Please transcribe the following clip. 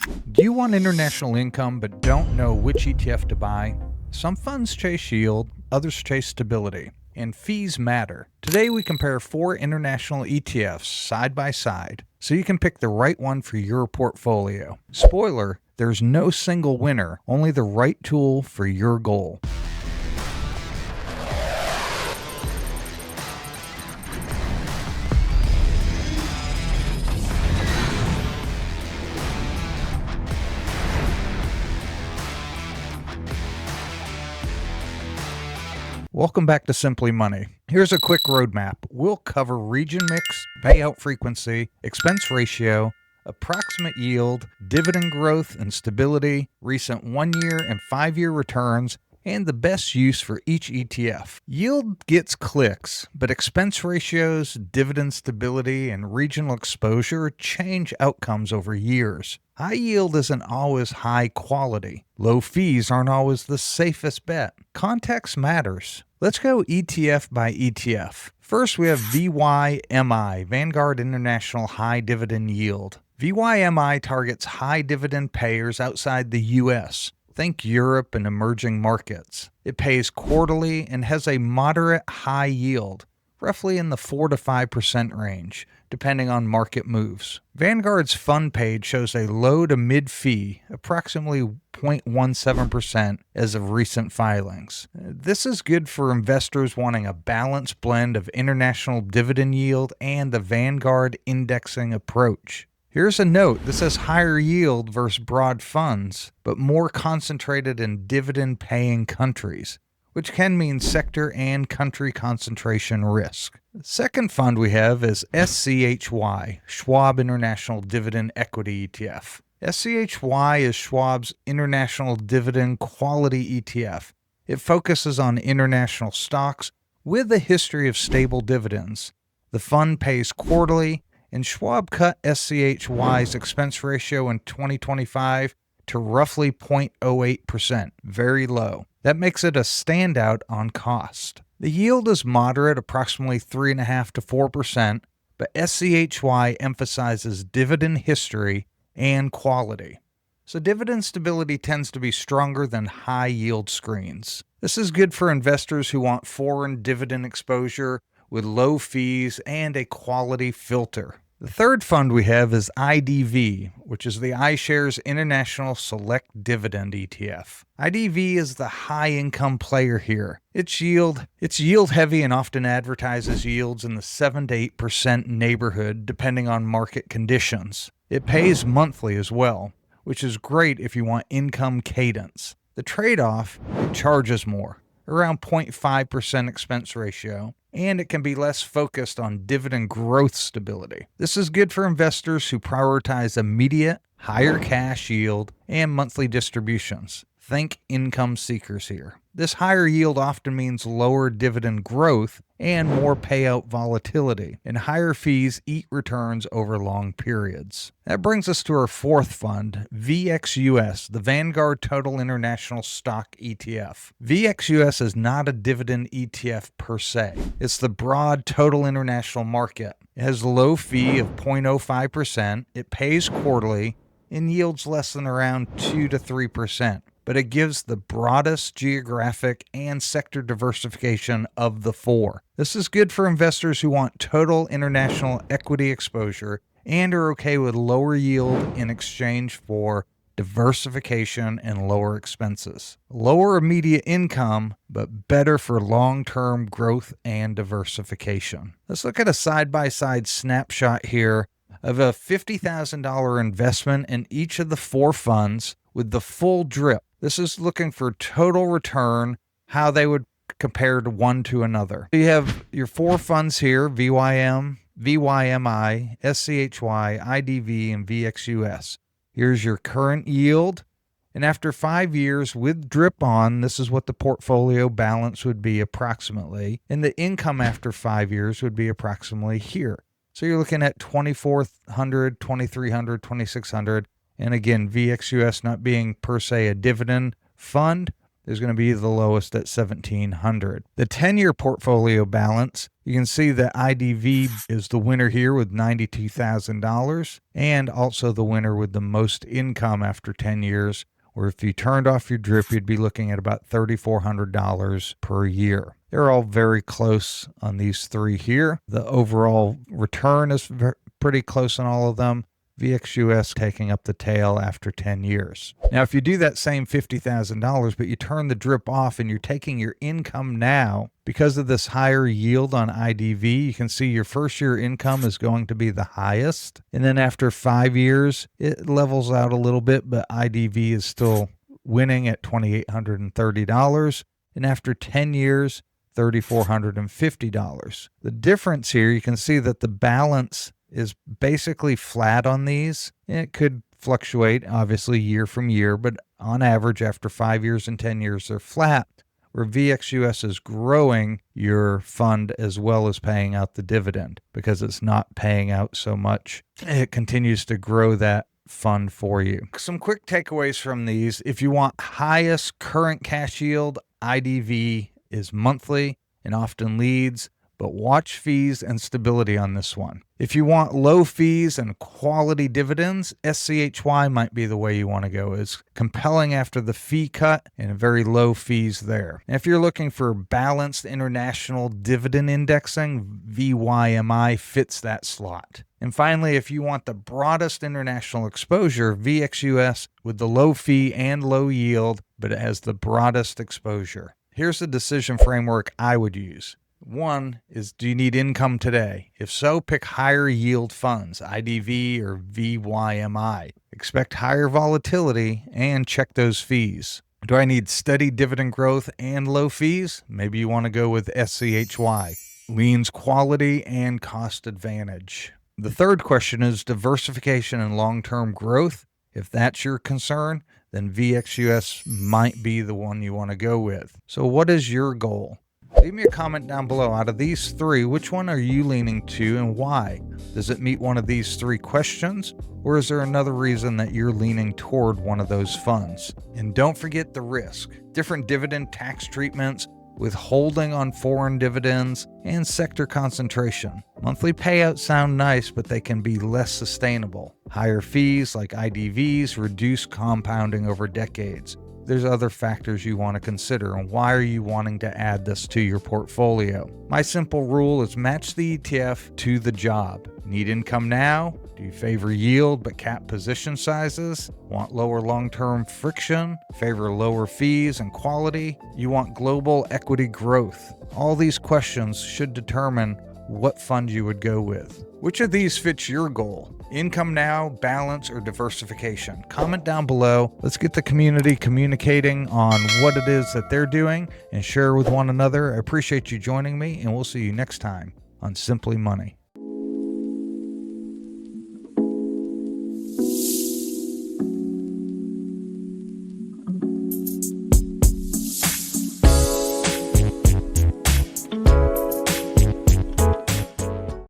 Do you want international income but don't know which ETF to buy? Some funds chase yield, others chase stability, and fees matter. Today we compare 4 international ETFs side by side so you can pick the right one for your portfolio. Spoiler, there's no single winner, only the right tool for your goal. Welcome back to Simply Money. Here's a quick roadmap. We'll cover region mix, payout frequency, expense ratio, approximate yield, dividend growth and stability, recent 1-year and 5-year returns, and the best use for each ETF. Yield gets clicks, but expense ratios, dividend stability, and regional exposure change outcomes over years. High yield isn't always high quality. Low fees aren't always the safest bet. Context matters. Let's go ETF by ETF. First, we have VYMI, Vanguard International High Dividend Yield. VYMI targets high dividend payers outside the U.S. Think Europe and emerging markets. It pays quarterly and has a moderate high yield, roughly in the 4 to 5% range, depending on market moves. Vanguard's fund page shows a low to mid fee, approximately 0.17% as of recent filings. This is good for investors wanting a balanced blend of international dividend yield and the Vanguard indexing approach. Here's a note, this has higher yield versus broad funds, but more concentrated in dividend-paying countries, which can mean sector and country concentration risk. The second fund we have is SCHY, Schwab International Dividend Equity ETF. SCHY is Schwab's International Dividend Quality ETF. It focuses on international stocks with a history of stable dividends. The fund pays quarterly, and Schwab cut SCHY's expense ratio in 2025 to roughly 0.08%, very low. That makes it a standout on cost. The yield is moderate, approximately 3.5% to 4%, but SCHY emphasizes dividend history and quality. So dividend stability tends to be stronger than high yield screens. This is good for investors who want foreign dividend exposure with low fees and a quality filter. The third fund we have is IDV, which is the iShares International Select Dividend ETF. IDV is the high-income player here. It's yield heavy and often advertises yields in the 7 to 8% neighborhood depending on market conditions. It pays monthly as well, which is great if you want income cadence. The trade-off, it charges more, around 0.5% expense ratio, and it can be less focused on dividend growth stability. This is good for investors who prioritize immediate, higher cash yield and monthly distributions. Think income seekers here. This higher yield often means lower dividend growth and more payout volatility, and higher fees eat returns over long periods. That brings us to our fourth fund, VXUS, the Vanguard Total International Stock ETF. VXUS is not a dividend ETF per se. It's the broad total international market. It has a low fee of 0.05%, it pays quarterly, and yields less than around 2 to 3%. But it gives the broadest geographic and sector diversification of the 4. This is good for investors who want total international equity exposure and are okay with lower yield in exchange for diversification and lower expenses. Lower immediate income, but better for long-term growth and diversification. Let's look at a side-by-side snapshot here of a $50,000 investment in each of the 4 funds with the full drip. This is looking for total return, how they would compare to one to another. You have your 4 funds here, VYM, VYMI, SCHY, IDV, and VXUS. Here's your current yield. And after 5 years with drip on, this is what the portfolio balance would be approximately. And the income after 5 years would be approximately here. So you're looking at $2,400, $2,300, $2,600. And again, VXUS not being per se a dividend fund, there's going to be the lowest at 1,700. The 10-year portfolio balance, you can see that IDV is the winner here with $92,000, and also the winner with the most income after 10 years, where if you turned off your drip, you'd be looking at about $3,400 per year. They're all very close on these three here. The overall return is pretty close on all of them. VXUS taking up the tail after 10 years. Now, if you do that same $50,000, but you turn the drip off and you're taking your income now, because of this higher yield on IDV, you can see your first year income is going to be the highest. And then after 5 years, it levels out a little bit, but IDV is still winning at $2,830. And after 10 years, $3,450. The difference here, you can see that the balance is basically flat on these. It could fluctuate, obviously, year from year, but on average, after 5 years and 10 years, they're flat, where VXUS is growing your fund as well as paying out the dividend because it's not paying out so much. It continues to grow that fund for you. Some quick takeaways from these. If you want highest current cash yield, IDV is monthly and often leads, but watch fees and stability on this one. If you want low fees and quality dividends, SCHY might be the way you want to go. It's compelling after the fee cut and very low fees there. And if you're looking for balanced international dividend indexing, VYMI fits that slot. And finally, if you want the broadest international exposure, VXUS with the low fee and low yield, but it has the broadest exposure. Here's the decision framework I would use. One is, do you need income today? If so, pick higher yield funds, IDV or VYMI. Expect higher volatility and check those fees. Do I need steady dividend growth and low fees? Maybe you want to go with SCHY. Leans quality and cost advantage. The third question is diversification and long-term growth. If that's your concern, then VXUS might be the one you want to go with. So what is your goal? Leave me a comment down below. Out of these three, which one are you leaning to and why? Does it meet one of these three questions? Or is there another reason that you're leaning toward one of those funds? And don't forget the risk. Different dividend tax treatments, withholding on foreign dividends, and sector concentration. Monthly payouts sound nice, but they can be less sustainable. Higher fees like IDVs reduce compounding over decades. There's other factors you want to consider, and why are you wanting to add this to your portfolio? My simple rule is match the ETF to the job. Need income now? Do you favor yield but cap position sizes? Want lower long-term friction? Favor lower fees and quality? You want global equity growth? All these questions should determine what fund you would go with. Which of these fits your goal? Income now, balance, or diversification? Comment down below. Let's get the community communicating on what it is that they're doing and share with one another. I appreciate you joining me, and we'll see you next time on Simply Money.